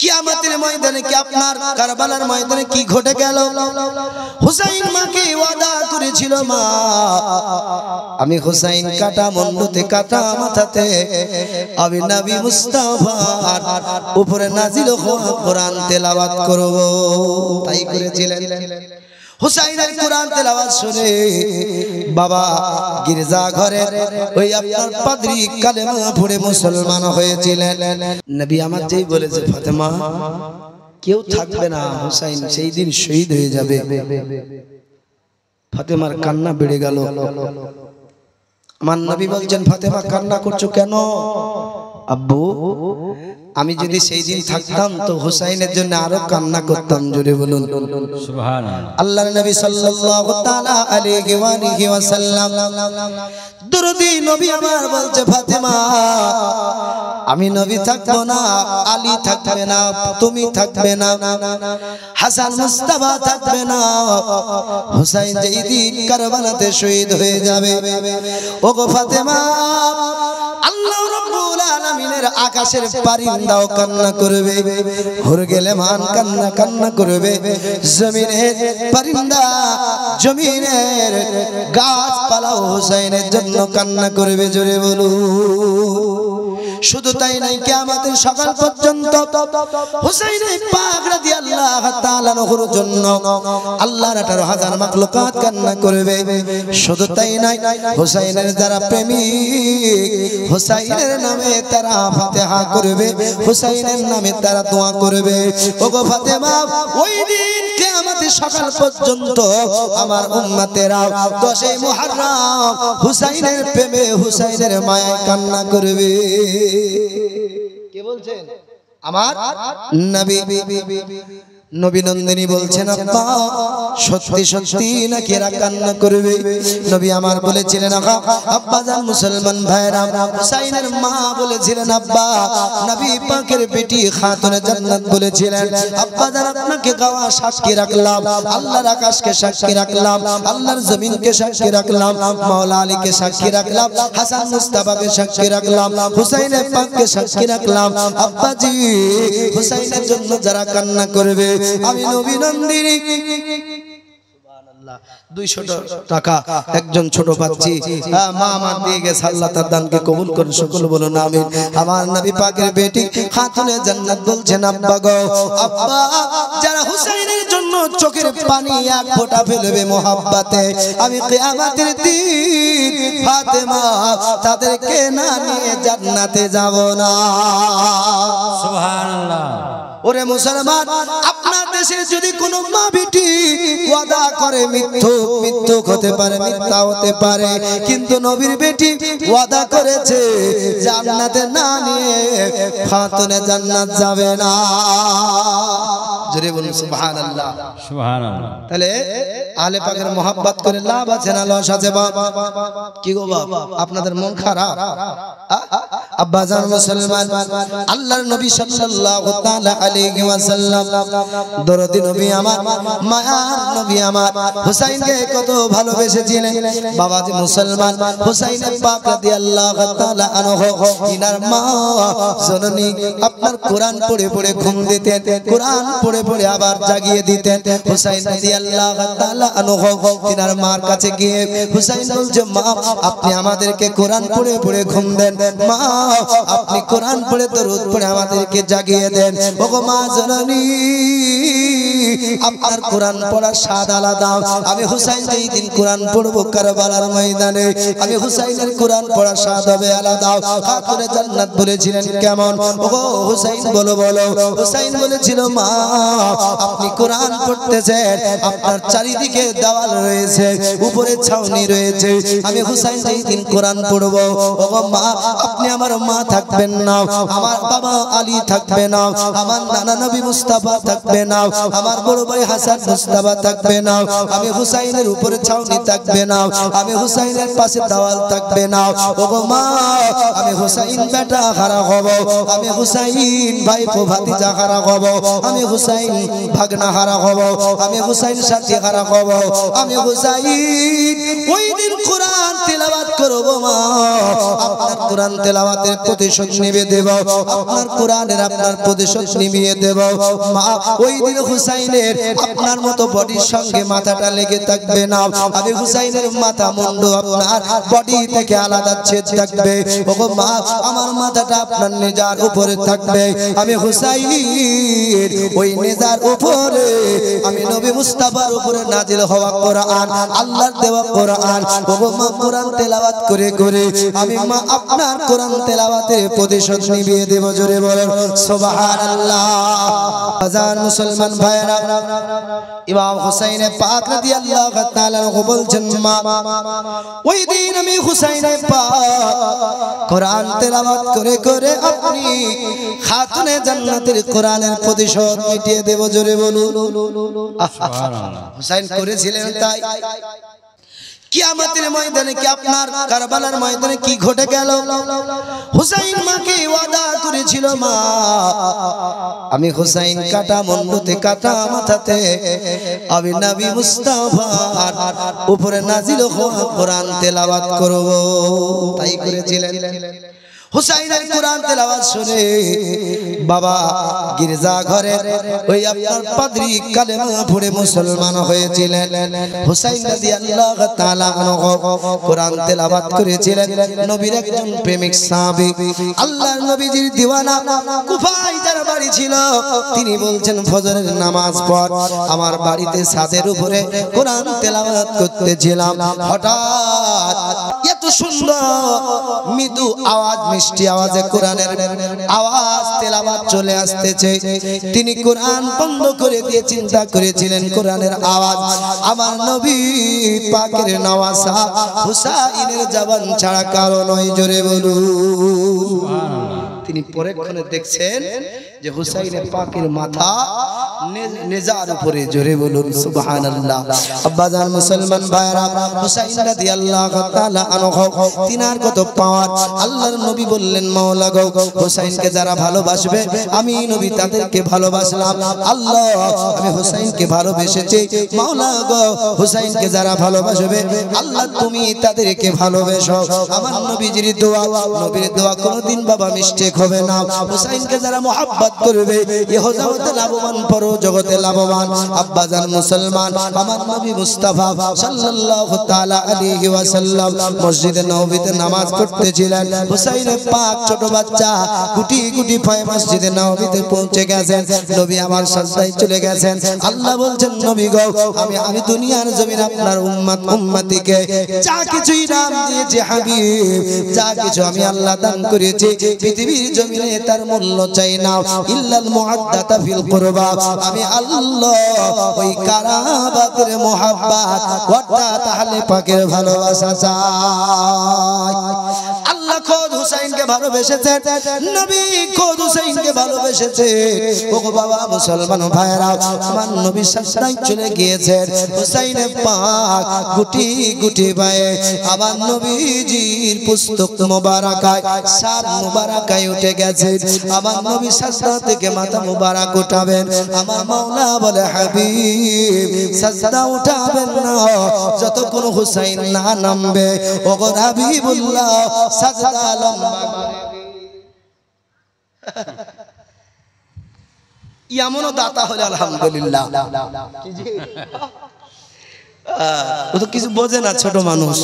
কিয়ামতের ময়দানে কি আপনার কারবালার ময়দানে কি ঘটে গেল? হুসাইন মাকে ওয়াদা করেছিল, মা আমি হুসাইন কাটা মুন্ডতে কাটা মাথাতে আমি নবী মুস্তাফার উপরে নাজিল হওয়া কোরআন তেলাওয়াত করব। তাই করেছিলেন। হুসাইনের কোরআন তেলাওয়াত শুনে বাবা গির্জা ঘরে ওই আপনার পাদ্রী কালেমা পড়ে মুসলমান হয়েছিলেন। নবী আমার যেই বলেছে ফাতেমা কেউ থাকবে না, হুসাইন সেই দিন শহীদ হয়ে যাবে, ফাতেমার কান্না বেড়ে গেল। আমার নবী বলছেন ফাতেমা কান্না করছো কেন? আব্বু আমি যদি সেই দিন থাকতাম তো হুসাইনের জন্য আরো কান্না করতাম। জোরে বলুন সুবহানাল্লাহ। আল্লাহর নবী সাল্লাল্লাহু তাআলা আলাইহি ওয়া আলিহি ওয়াসাল্লাম দরদি নবী আমার বলছে ফাতেমা আমি নবী থাকবো না, আলী থাকবে না, তুমি থাকবে না, হাসান মুস্তাফা থাকবে না, হুসাইন যেই দিন কারবালাতে শহীদ হয়ে যাবে। ওগো ফাতেমা আল্লাহ রাব্বুল আলামিনের আকাশের পরিন্দাও কান্না করবে, হুরগেলে মান কান্না কান্না করবে, জমিনের পরিন্দা জমিনের গাছপালা হুসাইনের জন্য কান্না করবে। জোরে বলুন। শুধু তাই নাই, কিয়ামতের সকাল পর্যন্ত হুসাইনের পাক রাদিয়াল্লাহু তাআলা নহর জন্য আল্লাহর 18,000 মাখলুকাত কান্না করবে। শুধু তাই নাই, হুসাইনের যারা প্রেমিক হুসাইনের নামে তারা ফাতিহা করবে, হুসাইনের নামে তারা দোয়া করবে। ওগো ফাতেমা ওই দিন কিয়ামতের সকাল পর্যন্ত আমার উম্মতেরা 10 মুহররম হুসাইনের প্রেমে হুসাইনের মায়ায় কান্না করবে। কে বলছেন? আমার নবী। নবী নন্দিনী বলছেন আব্বা সত্যি সত্যি নাকি এরা কান্না করবে? নবী আমার বলেছিলেন আব্বা জান মুসলমান ভাইরা, হুসাইনের মা বলেছিলেন আব্বা, নবী পাকের বেটি খাতুনে জান্নাত বলেছিলেন আব্বা জান আপনাকে গাওয়া সাক্ষী রাখলাম, আল্লাহর আকাশকে সাক্ষী রাখলাম, আল্লাহর জমিনকে সাক্ষী রাখলাম, মাওলা আলীকে সাক্ষী রাখলাম, হাসান মুস্তাফাকে সাক্ষী রাখলাম, হুসাইনের পাককে সাক্ষী রাখলাম। আব্বাজি হুসাইনের জন্য যারা কান্না করবে আমি নবী নন্দিনী 200 টাকা একজন ছোট বাচ্চি মা আমার দিয়ে গেছে, আল্লাহ তার দানকে কবুল করুন, সকল বলুন আমিন। আমার নবী পাকের বেটি খাতুনে জান্নাত বলছেন আব্বা গো, আব্বা যারা হুসাইনের জন্য চোখের পানি এক ফোঁটা ফেলবে মোহাব্বতে, আমি কিয়ামতের দিন ফাতেমা তাদেরকে না নিয়ে জান্নাতে যাব না। সুবহানাল্লাহ। ওরে মুসলমান, আপনার দেশে যদি কোনো মা বেটি ওয়াদা করে মিথ্যুক হতে পারে, মিথ্যা হতে পারে, কিন্তু নবীর বেটি ওয়াদা করেছে জান্নাতে না নিয়ে খাতুনে জান্নাত যাবে না। জোরে বলুন সুবহানাল্লাহ সুবহানাল্লাহ। তাহলে আলে পাকের মোহাব্বত করে লাভ আছে না লস আছে? বাবা কি গো বাবা আপনাদের মন খারাপ? আব্বা জান মুসলমান, আল্লাহর নবী সাল্লাল্লাহু তাআলা আলাইহি ওয়াসাল্লাম দরদি নবী আমার, মায়ার নবী আমার হুসাইনকে কত ভালোবেসেছিলেন। বাবাজি মুসলমান, হুসাইনের পাক রাদিয়াল্লাহু তাআলা আনহু ইনার মা জননী আপনার কোরআন পড়ে পড়ে ঘুম দিতেন, কোরআন পড়ে পড়ে আবার জাগিয়ে দিতেন। হুসাইন রাদিয়াল্লাহু তাআলা আনহু ইনার মার কাছে গিয়ে হুসাইন বলছে মা আপনি আমাদেরকে কোরআন পড়ে পড়ে ঘুম দেন, মা আপনি কোরআন পড়ে দরুদ পড়ে আমাদেরকে জাগিয়ে দেন। ওগো মা জননী আপনার কোরআন পড়ার স্বাদ আলাদা। আমি হুসাইন যেই দিন কোরআন পড়বো কারবালার ময়দানে, আমি হুসাইনের কোরআন পড়ার স্বাদ হবে আলাদা। খাতুনে জান্নাত বলেছিলেন কেমন? ওগো হুসাইন বলো বলো। হুসাইন বলেছিল মা আপনি কোরআন পড়তেছেন, আপনার চারিদিকে দেওয়াল রয়েছে, উপরে ছাউনি রয়েছে, আমি হুসাইন যেই দিন কোরআন পড়বো ওগো মা আপনি আমার মা থাকবেন না, আমার বাবা আলী থাকবে না, আমার নানা নবী মুস্তাফা থাকবে না, আমার বড় ভাই হাসান মুস্তাফা থাকবে না, আমি হুসাইনের উপরে ছাউনি থাকবে না, আমি হুসাইনের পাশে দেওয়াল থাকবে না। ওগো মা আমি হুসাইন বেটা হারা হব, আমি হুসাইন ভাইপো ভাতিজা হারা হব, আমি হুসাইন ভাগনা হারা হব, আমি হুসাইন সাথী হারা হব, আমি হুসাইন ওই দিন কোরআন তেলাওয়াত করব মা। আপনার কোরআন তেলাওয়াত তেলাওয়াতের প্রতিশোধ নিয়ে দেব, আপনার কোরআনের আপনার প্রতিশোধ নিয়ে দেব। মা ওই দিন হুসাইনের আপনার মতো বডির সঙ্গে মাথাটা লেগে থাকবে না, আমি হুসাইনের মাথা মুন্ড আপনার বডি থেকে আলাদা ছেদ থাকবে। ওগো মা, আমার মাথাটা আপনার নেজার উপরে থাকবে, আমি হুসাইন ওই নেজার উপরে আমি নবী মুস্তাফার উপরে নাজিল হওয়া কোরআন, আল্লাহর দেওয়া কোরআন, ওগো মা কোরআন তেলাওয়াত করে করে আমি মা আপনার কোরআন তেলাওয়াতের প্রতিশোধ নিয়ে দেব। জোরে বলেন সুবহানাল্লাহ। আজান মুসলমান ভাইরা, ইমাম হুসাইন পাক রাদিয়াল্লাহু তাআলা বলছেন, মা ওই দিন আমি হুসাইন পাক কোরআন তেলাওয়াত করে করে আপনি খাতুনে জান্নাতের কোরআনের প্রতিশোধ মিটিয়ে দেব। জোরে বলুন সুবহানাল্লাহ। হুসাইন করেছিলেন তাই। কিয়ামতের ময়দানে কি আপনার কারবালার ময়দানে কি ঘটে গেল? হুসাইন মাকে ওয়াদা করেছিল, মা আমি হুসাইন কাটা মুন্ডতে কাটা মাথাতে আমি নবী মুস্তাফার উপরে নাজিল হওয়া কোরআন তেলাওয়াত করব। তাই করেছিলেন। হুসাইনের কোরআন তেলাওয়াত শুনে বাবা গির্জা ঘরে ওই আপনার পাদ্রী কালেমা পড়ে মুসলমান হয়েছিলেন। হুসাইন রাদিয়াল্লাহু তাআলা আনহু কোরআন তেলাওয়াত করেছিলেন। নবীর একজন প্রেমিক সাহাবী, আল্লাহর নবীজির দিওয়ানা, কুফায় যার বাড়ি ছিল, তিনি বলছেন ফজরের নামাজ পড়, আমার বাড়িতে ছাদের উপরে কোরআন তেলাওয়াত করতেছিলাম, হঠাৎ এত সুন্দর মৃদু আওয়াজ, মিষ্টি আওয়াজে কোরআনের আওয়াজ তেলাওয়াত চলে আসতেছে। তিনি কোরআন বন্ধ করে দিয়ে চিন্তা করেছিলেন কোরআনের আওয়াজ আমার নবী পাকের নওয়াসা হুসাইনের জবান ছাড়া কারো নয়। জোরে বলুন সুবহানাল্লাহ। তিনি পরেক্ষণে দেখছেন যে হুসাইনের পাকের মাথা নেজার উপরে। জোরে বলুন সুবহানাল্লাহ। আব্বাজান মুসলমান ভাইরা, হুসাইন রাদিয়াল্লাহু তাআলা আনহু তিনার কত পাওয়ার। আল্লাহর নবী বললেন, মাওলা গো, হুসাইনকে যারা ভালোবাসবে আমি নবী তাদেরকে ভালোবাসলাম। আল্লাহ আমি হুসাইনকে ভালোবেসেছি, মাওলা গো হুসাইনকে যারা ভালোবাসবে আল্লাহ তুমি তাদেরকে ভালোবেসো। আমার নবীজির দোয়া, নবীর দোয়া কোনদিন বাবা মিস্টেক হবে না। হুসাইনকে যারা মহব্বত করবে ইহ জগতে লাভবান, পর জগতে লাভবান। আব্বাজান মুসলমান, আমার নবী মুস্তাফা সাল্লাল্লাহু তাআলা আলাইহি ওয়াসাল্লাম মসজিদে নববীতে নামাজ পড়তেছিলেন। হুসাইন পাক ছোট বাচ্চা গুটি গুটি পায়ে মসজিদে নববীতে পৌঁছে গেছেন। নবী আমার সাজদায় চলে গেছেন। আল্লাহ বলছেন, নবী গো, আমি দুনিয়ার জমিনে আপনার উম্মত উম্মতিকে যা কিছুই নাম দিয়েছি হাবিব, যা কিছু আমি আল্লাহ দান করেছি পৃথিবীর জমিনে তার মূল্য চাই না, ইল্লাল মুআদ্দাতা ফিল কুরবা। আমি আল্লাহ ওই কারাবাতের মুহাব্বত অর্থাৎ আহলে পাকের ভালোবাসা চাই। আল্লাহ খোদ হুসাইনকে ভালোবেসেছে, নবী খোদ হুসাইনকে ভালোবেসেছে। ওগো বাবা মুসলমান ভাইরা, আমার নবী সাজদায় চলে গিয়েছেন। হুসাইন পাক গুটি গুটি পায়ে আমার নবীজির পুস্তক মোবারকায়, সার মোবারকায় উঠে গেছে। আমার নবী সাজদা থেকে মাথা মোবারক উঠাবেন। আমার মাওলা বলে, হাবিব সাজদা উঠাবেন না যতক্ষণ হুসাইন না নামবে। ওগো হাবিবুল্লাহ সাজদা লম্বা এমনও দাতা হলে আলহামদুলিল্লাহ। ও তো কিছু বোঝে না, ছোট মানুষ।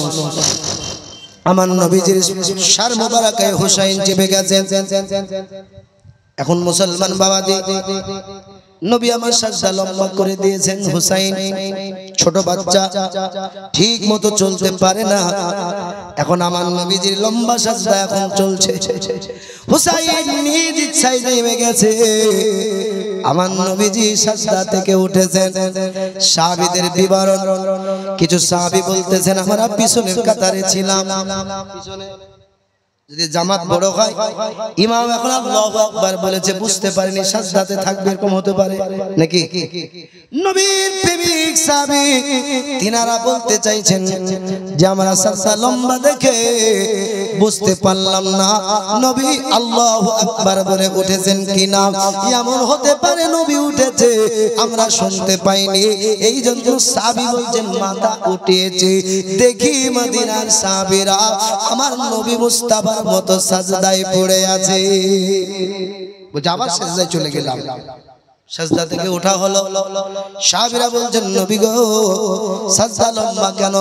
আমার নবীজির সার মোবারকায় হুসাইন চেপে গেছেন। এখন মুসলমান বাবাজি, নবী আমার সাজদা লম্বা করে দিয়েছেন। হুসাইন ছোট বাচ্চা, ঠিক মতো চলতে পারে না। এখন আমার নবীজির লম্বা সাজদা এখন চলছে। হুসাইন নিজ ইচ্ছায় নেমে গেছে। আমার নবীজি সাজদা থেকে উঠেছেন। সাহাবীদের বিবরণ, কিছু সাহাবী বলতেছেন আমরা পিছনের কাতারে ছিলাম। যদি জামাত বড় হয়, ইমাম এখন আল্লাহু আকবার বলেছে, বুঝতে পারেনি সাজদাতে থাকবে, এরকম হতে পারে নাকি? নবীর প্রেমিক সাহাবী তিনারা বলতে চাইছেন যে আমরা সাজদা লম্বা দেখে বুঝতে পারলাম না নবী আল্লাহু আকবার বলে উঠেছেন কিনা। এমন হতে পারে নবী উঠেছে আমরা শুনতে পাইনি, এই জন্য সাহাবী বলছেন মাথা উঠিয়েছে। দেখি মদিনার সাহাবীরা আমার নবী মুস্তাফা বাবার মতো সাজদায় পড়ে আছে। বলছে আবার সাজদায় চলে গেলাম। সাজদা থেকে ওঠা হলো। সাহাবীরা বলছেন নবী গো সাজদা লম্বা কেন?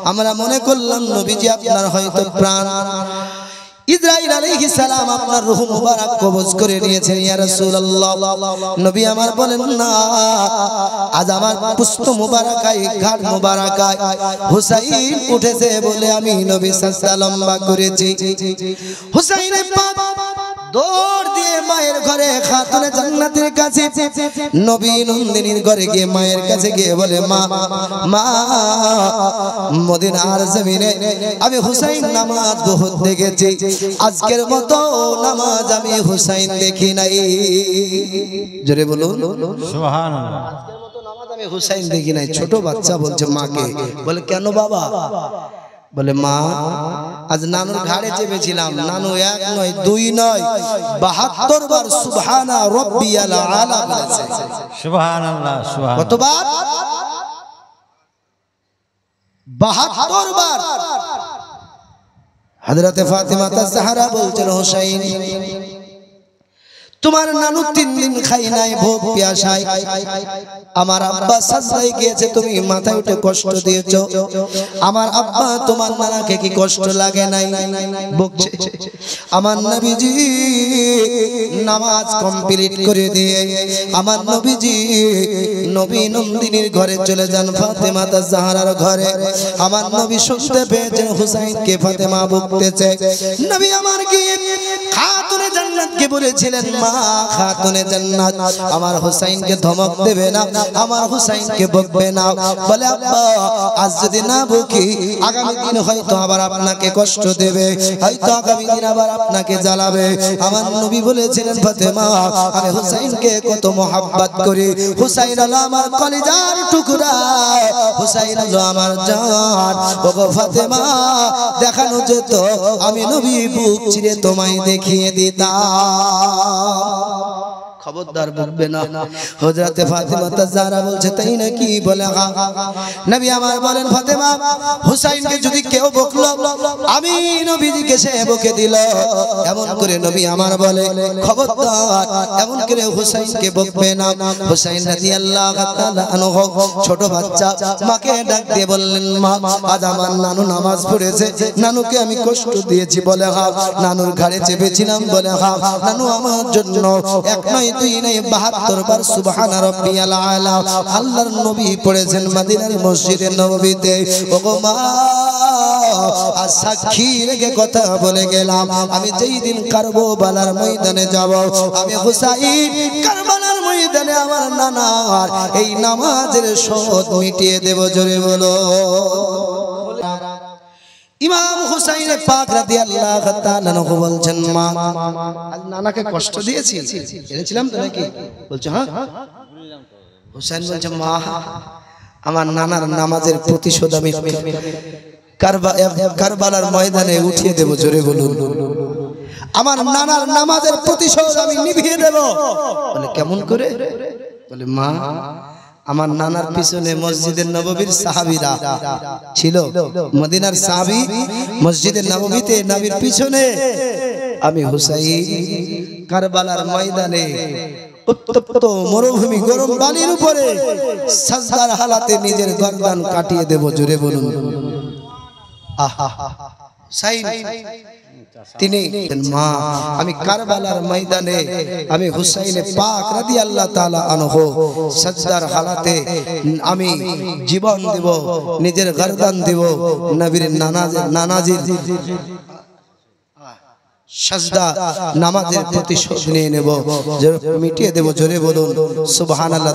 আমরা মনে করলাম নবীজি আপনার হয়তো প্রাণ ইসরাইল আলাইহিস সালাম আপনার রূহ মুবারক কবজ করে নিয়েছেন ইয়া রাসূলুল্লাহ। নবী আমার বলেন না, আজ আমার পুস্ত মুবারকায় ঘাট মুবারকায় হুসাইন উঠেছে বলে আমি নবী সাজদা লম্বা করেছি। হুসাইনের পাক দৌড় দিয়ে মায়ের ঘরে খাতুনে জান্নাতের কাছে নবী নন্দিনীর ঘরে গিয়ে মায়ের কাছে গিয়ে বলে মা মা মদিনার জমিনে আমি হুসাইন নামাজ বহুত দেখেছি, আজকের মতো নামাজ আমি হুসাইন দেখি নাই। জোরে বলুন সুবহানাল্লাহ। আজকের মতো নামাজ আমি হুসাইন দেখি নাই। ছোট বাচ্চা বলছে মাকে, বলে কেন বাবা? বলে মা আজ নানুর ঘাড়ে চেপেছিলাম, নানু এক নয় দুই নয় ৭২ বার সুবহানা রাব্বিয়াল আলা বলেছে। সুবহানাল্লাহ সুবহানাল্লাহ। কতবার? ৭২ বার। হযরতে ফাতিমা তাজহারা বলছেন হুসাইন তোমার নানু ৩ দিন খাই নাই ভোগ পিয়াসায়, আমার আব্বা সাজদায় গিয়েছে তুমি মাথায় উঠে কষ্ট দিয়েছো, আমার আব্বা তোমার নানাকে কি কষ্ট লাগে নাই? বকছে। আমার নবীজি নামাজ কমপ্লিট করে দিয়ে আমার নবীজি নবী নন্দিনীর ঘরে চলে যান, ফাতেমা তাজহারার ঘরে। আমার নবী শুনতে পেয়েছেন হুসাইনকে ফাতেমা বকতেছে। নবী আমার গিয়ে খাতুনে জান্নাতকে বলেছিলেন মা খাতুনে জান্নাত আমার হুসাইনকে ধমক দেবে না, আমার হুসাইনকে বকবে না। বলে আব্বা আজ যদি না বকি আগামী দিন হয়তো আবার আপনাকে কষ্ট দেবে, হয়তো আগামী দিন আবার আপনাকে জ্বালাবে। আমার নবী বলেছিলেন ফাতেমা আমি হুসাইনকে কত মহব্বত করি, হুসাইন হলো আমার কলিজার টুকরা, হুসাইন হলো আমার জান। ওগো ফাতেমা দেখানো যেত আমি নবী বুক চিরে তোমায় দেখিয়ে দিতাম। খবরদার বলবে না। হযরতে ফাতিমা তাজহারা বলছে তাই নাকি? বলে হ্যাঁ। নবী আমার বলেন ফাতেমা হুসাইনকে যদি কেউ বকলো আমি নবীজিকে সে বকে দিল। এমন করে নবী আমার বলে খবরদার এমন করে হুসাইনকে বকবে না। হুসাইন রাদিয়াল্লাহু তাআলা আনহু ছোট বাচ্চা মাকে ডাক দিয়ে বললেন মা আজ আমার নানু নামাজ পড়েছে, নানুকে আমি কষ্ট দিয়েছি। বলে হ্যাঁ। নানুর ঘাড়ে চেপেছিলাম। বলে হ্যাঁ। নানু আমার জন্য এক নয় দুই নয় ৭২ বার সুবহানা রাব্বিয়াল আলা আল্লাহর নবী পড়েছেন মদিনার মসজিদে নববীতে। ওগো মা আজ সাক্ষী রেখে কথা বলে গেলাম, আমি যেই দিন কারবালার ময়দানে যাব আমি হুসাইন কারবালার ময়দানে আমার নানার এই নামাজের শোধ মিটিয়ে দেব। জোরে বলো। ইমাম হুসাইন পাক রাদিয়াল্লাহু তাআলা আনহু বলছেন মা আজ নানাকে কষ্ট দিয়েছি, এনেছিলাম তো নাকি? বলছে হ্যাঁ। হুসাইন বলছে মা আমার নানার নামাজের প্রতিশোধ আমি কারবালার ময়দানে উঠিয়ে দেব। জোরে বলুন। আমার নানার নামাজের প্রতিশোধ আমি নিভিয়ে দেব। বলে কেমন করে? বলে মা আমার নানার পিছনে মসজিদের নববীর সাহাবীরা ছিল, মদিনার সাহাবী মসজিদের নববীতে নবীর পিছনে আমি হুসাইন কারবালার ময়দানে উত্তপ্ত মরুভূমি গরম বালির উপরে সাজদার হালাতে নিজের গর্দান কাটিয়ে দেব। জোরে বলুন। আহা হুসাইন তিনি মা আমি কারবালার ময়দানে আমি হুসাইন পাক রাদিয়াল্লাহু তাআলা আনহু সাজদার হালাতে আমি জীবন দেব, নিজের গর্দান দেব, নবীর নানাজির সাজদা নামাজের প্রতিশোধ নিয়ে নেব, মিটিয়ে দেব। জোরে বলুন সুবহানাল্লাহ।